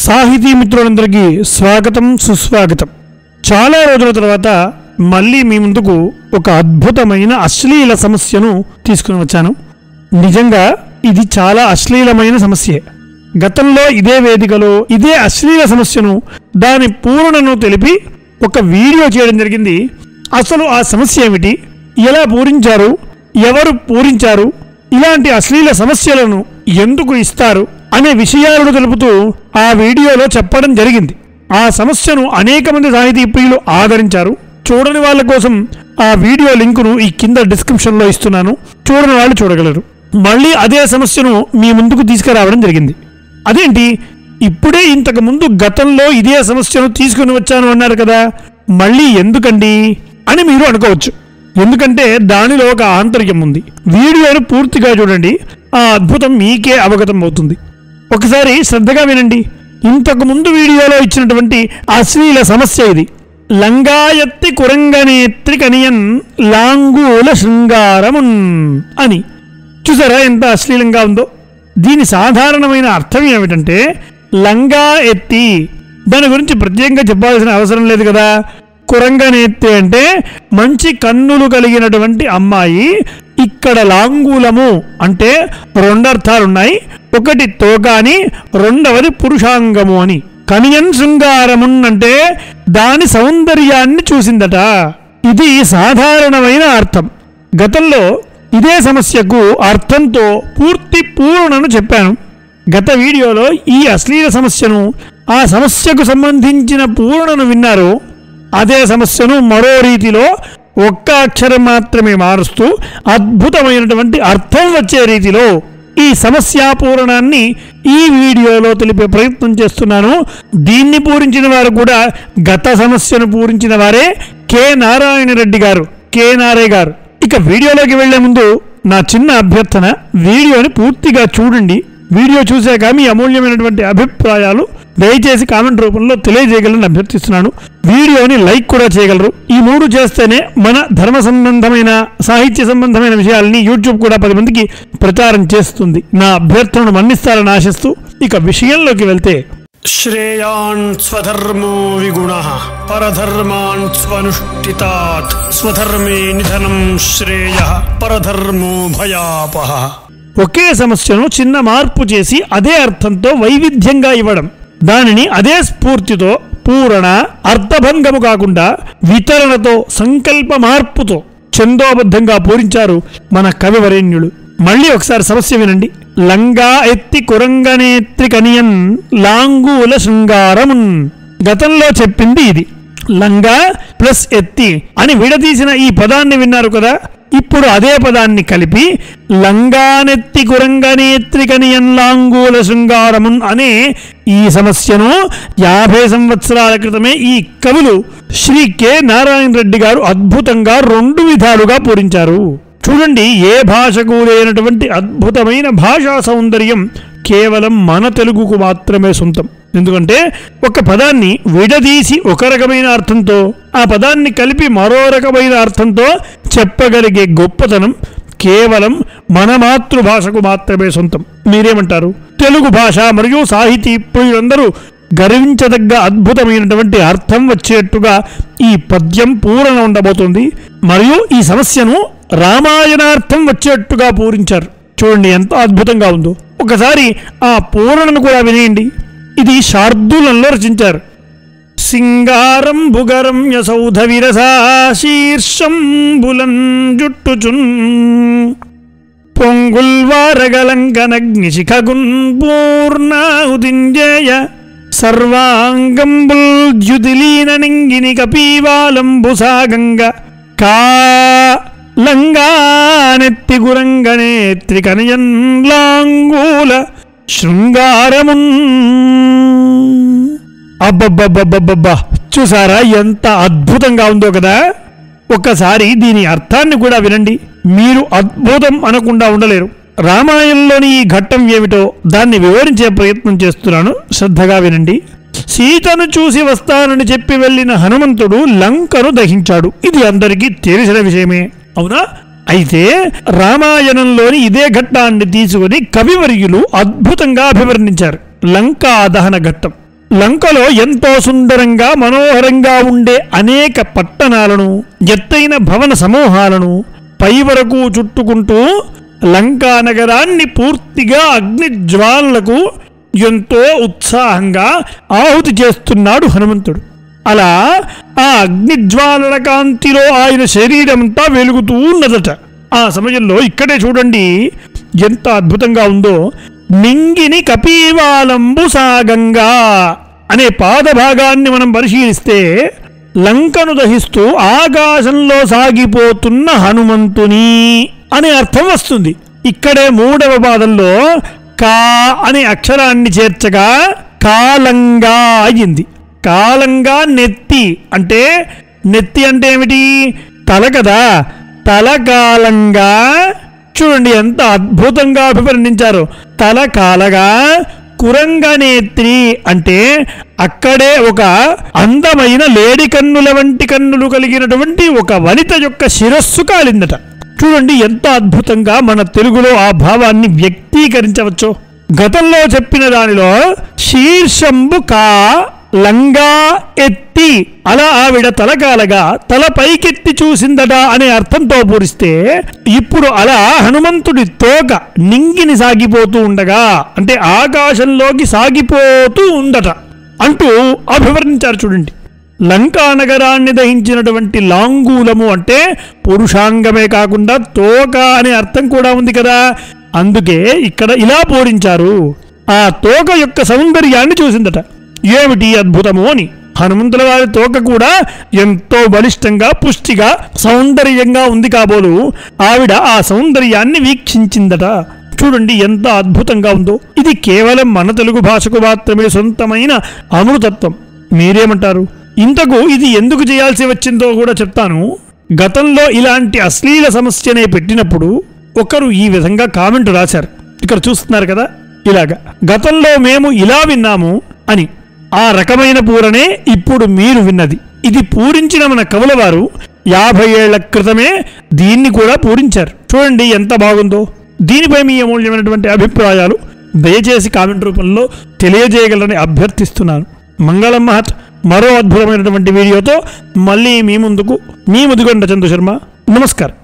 సాహితీ మిత్రులందరికీ స్వాగతం సుస్వాగతం. చాలా రోజుల తర్వాత మళ్ళీ మీ ముందుకు ఒక అద్భుతమైన అశ్లీల సమస్యను తీసుకుని వచ్చాను. నిజంగా ఇది చాలా అశ్లీలమైన సమస్యే. గతంలో ఇదే వేదికలో ఇదే అశ్లీల సమస్యను దాని పూరణను తెలిపి ఒక వీడియో చేయడం జరిగింది. అసలు ఆ సమస్య ఏమిటి, ఎలా పూరించారు, ఎవరు పూరించారు, ఇలాంటి అశ్లీల సమస్యలను ఎందుకు ఇస్తారు అనే విషయాలను తెలుపుతూ ఆ వీడియోలో చెప్పడం జరిగింది. ఆ సమస్యను అనేక మంది సాహితీ ప్రియులు ఆదరించారు. చూడని వాళ్ళ కోసం ఆ వీడియో లింకును ఈ కింద డిస్క్రిప్షన్లో ఇస్తున్నాను, చూడని వాళ్ళు చూడగలరు. మళ్ళీ అదే సమస్యను మీ ముందుకు తీసుకురావడం జరిగింది. అదేంటి, ఇప్పుడే ఇంతకు ముందు గతంలో ఇదే సమస్యను తీసుకుని వచ్చాను అన్నారు కదా, మళ్ళీ ఎందుకండి అని మీరు అనుకోవచ్చు. ఎందుకంటే దానిలో ఒక ఆంతర్యం ఉంది. వీడియోను పూర్తిగా చూడండి, ఆ అద్భుతం మీకే అవగతం అవుతుంది. ఒకసారి శ్రద్ధగా వినండి. ఇంతకు ముందు వీడియోలో ఇచ్చినటువంటి అశ్లీల సమస్య ఇది. లంగాయత్తి కురంగనేత్రి కనియన్ లాంగూల శృంగారమున్ అని. చూసారా ఎంత అశ్లీలంగా ఉందో. దీని సాధారణమైన అర్థం ఏమిటంటే లంగా ఎత్తి. దాని గురించి ప్రత్యేకంగా చెప్పాల్సిన అవసరం లేదు కదా. కురంగనేత్తి అంటే మంచి కన్నులు కలిగినటువంటి అమ్మాయి. ఇక్కడ లాంగూలము అంటే రెండర్థాలున్నాయి. ఒకటి తోక అని, రెండవది పురుషాంగము అని. కనియన్ శృంగారమున్ అంటే దాని సౌందర్యాన్ని చూసిందట. ఇది సాధారణమైన అర్థం. గతంలో ఇదే సమస్యకు అర్థంతో పూర్తి పూరణను చెప్పాను. గత వీడియోలో ఈ అశ్లీల సమస్యను, ఆ సమస్యకు సంబంధించిన పూరణను విన్నారు. అదే సమస్యను మరో రీతిలో ఒక్క అక్షరం మాత్రమే మారుస్తూ అద్భుతమైనటువంటి అర్థం వచ్చే రీతిలో ఈ సమస్యా పూరణాన్ని ఈ వీడియోలో తెలిపే ప్రయత్నం చేస్తున్నాను. దీన్ని పూరించిన వారు కూడా గత సమస్యను పూరించిన వారే, కె నారాయణ రెడ్డి గారు, కె నారాయణ గారు. ఇక వీడియోలోకి వెళ్లే ముందు నా చిన్న అభ్యర్థన, వీడియోని పూర్తిగా చూడండి. వీడియో చూశాక మీ అమూల్యమైనటువంటి అభిప్రాయాలు దయచేసి కామెంట్ రూపంలో తెలియజేయగలని అభ్యర్థిస్తున్నాను. వీడియోని లైక్ కూడా చేయగలరు. ఈ మూడు చేస్తేనే మన ధర్మ సంబంధమైన, సాహిత్య సంబంధమైన విషయాలని యూట్యూబ్ కూడా 10 మందికి ప్రచారం చేస్తుంది. నా అభ్యర్థనను మన్నిస్తారని ఆశిస్తూ ఇక విషయంలోకి వెళ్తే, శ్రేయాన్ స్వధర్మో విగుణః పరధర్మాన్ స్వనుష్ఠితాత్ స్వధర్మే నిధనం శ్రేయః పరధర్మో భయాపహః. ఒకే సమస్యను చిన్న మార్పు చేసి అదే అర్థంతో వైవిధ్యంగా ఇవ్వడం, దానిని అదే స్ఫూర్తితో పూరణ, అర్థభంగము కాకుండా వితరణతో, సంకల్ప మార్పుతో ఛందోబద్ధంగా పూరించారు మన కవివరేణ్యులు. మళ్ళీ ఒకసారి సమస్య వినండి. లంగా ఎత్తి కురంగనేత్రి కనియన్ లాంగూల శృంగారమున్. గతంలో చెప్పింది ఇది. లంగా ప్లస్ ఎత్తి అని విడదీసిన ఈ పదాన్ని విన్నారు కదా. ఇప్పుడు అదే పదాన్ని కలిపి లంగానెత్తి కురంగనేత్రి కనియన్ లాంగూల శృంగారమున్ అనే ఈ సమస్యను 50 సంవత్సరాల క్రితమే ఈ కవులు శ్రీ కె నారాయణ రెడ్డి గారు అద్భుతంగా 2 విధాలుగా పూరించారు. చూడండి, ఏ భాషకు లేనటువంటి అద్భుతమైన భాషా సౌందర్యం కేవలం మన తెలుగుకు మాత్రమే సొంతం. ఎందుకంటే ఒక పదాన్ని విడదీసి ఒక రకమైన అర్థంతో, ఆ పదాన్ని కలిపి మరో రకమైన అర్థంతో చెప్పగలిగే గొప్పతనం కేవలం మన మాతృభాషకు మాత్రమే సొంతం. మీరేమంటారు? తెలుగు భాష మరియు సాహితీ ప్రియులందరూ గర్వించదగ్గ అద్భుతమైనటువంటి అర్థం వచ్చేట్టుగా ఈ పద్యం పూరణ ఉండబోతుంది. మరియు ఈ సమస్యను రామాయణార్థం వచ్చేట్టుగా పూరించారు. చూడండి ఎంత అద్భుతంగా ఉందో. ఒకసారి ఆ పూరణను కూడా వినేయండి. ఇది శార్దూలంలో రచించారు. సింగారం భుగరం యసౌధ విరసా శీర్షం బులన్ జుట్టుచున్ పొంగుల్వారగలంకనగ్ని శిఖగున్ పూర్ణాహుతింజేయ సర్వాంగంబుల్ ద్యుతిలీన నింగిని కపీవాలంబుసాగంగ కా లంగానెత్తి కురంగనేత్రి కనియన్ లాంగూల శృంగారమున్. అబ్బబ్బబ్బబ్బబ్బా, చూసారా ఎంత అద్భుతంగా ఉందో కదా. ఒక్కసారి దీని అర్థాన్ని కూడా వినండి. మీరు అద్భుతం అనకుండా ఉండలేరు. రామాయణంలోని ఈ ఘట్టం ఏమిటో దాన్ని వివరించే ప్రయత్నం చేస్తున్నాను, శ్రద్ధగా వినండి. సీతను చూసి వస్తానని చెప్పి వెళ్ళిన హనుమంతుడు లంకను దహించాడు. ఇది అందరికీ తెలిసిన విషయమే, అవునా? అయితే రామాయణంలోని ఇదే ఘట్టాన్ని తీసుకుని కవివర్యులు అద్భుతంగా అభివర్ణించారు. లంకా దహన ఘట్టం. లంకలో ఎంతో సుందరంగా మనోహరంగా ఉండే అనేక పట్టణాలను, ఎత్తైన భవన సమూహాలను పై వరకు చుట్టుకుంటూ లంకా నగరాన్ని పూర్తిగా అగ్నిజ్వాలలకు ఎంతో ఉత్సాహంగా ఆహుతి చేస్తున్నాడు హనుమంతుడు. అలా ఆ అగ్నిజ్వాలల కాంతిలో ఆయన శరీరమంతా వెలుగుతూ ఉన్నదట. ఆ సమయంలో ఇక్కడే చూడండి ఎంత అద్భుతంగా ఉందో. నింగిని కపీవాలంబు సాగంగా అనే పాదభాగాన్ని మనం పరిశీలిస్తే లంకను దహిస్తూ ఆకాశంలో సాగిపోతున్న హనుమంతుని అనే అర్థం వస్తుంది. ఇక్కడే 3వ పాదంలో కా అనే అక్షరాన్ని చేర్చగా కాలంగా అయింది. కాలంగా నెత్తి అంటే ఏమిటి? తల కదా. తల కాలంగా చూడండి ఎంత అద్భుతంగా అభివర్ణించారు. తల కాలగా కురంగనేత్రి అంటే అక్కడే ఒక అందమైన లేడి కన్నుల వంటి కన్నులు కలిగినటువంటి ఒక వనిత యొక్క శిరస్సు కాలిందట. చూడండి ఎంత అద్భుతంగా మన తెలుగులో ఆ భావాన్ని వ్యక్తీకరించవచ్చో. గతంలో చెప్పిన దానిలో శీర్షంబు కా లంగా ఎత్తి అలా ఆవిడ తలకాలగా తల పైకెత్తి చూసిందట అనే అర్థంతో పూరిస్తే ఇప్పుడు అలా హనుమంతుడి తోక నింగిని సాగిపోతూ ఉండగా అంటే ఆకాశంలోకి సాగిపోతూ ఉందట అంటూ అభివర్ణించారు. చూడండి లంకా నగరాన్ని దహించినటువంటి లాంగూలము అంటే పురుషాంగమే కాకుండా తోక అనే అర్థం కూడా ఉంది కదా. అందుకే ఇక్కడ ఇలా పూరించారు. ఆ తోక యొక్క సౌందర్యాన్ని చూసిందట. ఏమిటి అద్భుతము అని. హనుమంతుల వారి తోక కూడా ఎంతో బలిష్టంగా పుష్టిగా సౌందర్యంగా ఉంది కాబోలు ఆవిడ ఆ సౌందర్యాన్ని వీక్షించిందట. చూడండి ఎంత అద్భుతంగా ఉందో. ఇది కేవలం మన తెలుగు భాషకు మాత్రమే సొంతమైన అమృతత్వం. మీరేమంటారు? ఇంతకు ఇది ఎందుకు చేయాల్సి వచ్చిందో కూడా చెప్తాను. గతంలో ఇలాంటి అశ్లీల సమస్యనే పెట్టినప్పుడు ఒకరు ఈ విధంగా కామెంట్ రాశారు. ఇక్కడ చూస్తున్నారు కదా, ఇలాగా గతంలో మేము ఇలా విన్నాము అని. ఆ రకమైన పూరనే ఇప్పుడు మీరు విన్నది. ఇది పూరించిన మన కవుల వారు 50 ఏళ్ల క్రితమే దీన్ని కూడా పూరించారు. చూడండి ఎంత బాగుందో. దీనిపై మీ అమూల్యమైనటువంటి అభిప్రాయాలు దయచేసి కామెంట్ రూపంలో తెలియజేయగలరని అభ్యర్థిస్తున్నాను. మంగళం మహత్. మరో అద్భుతమైనటువంటి వీడియోతో మళ్ళీ మీ ముందుకు మీ ముదిగొండ చందు శర్మ. నమస్కారం.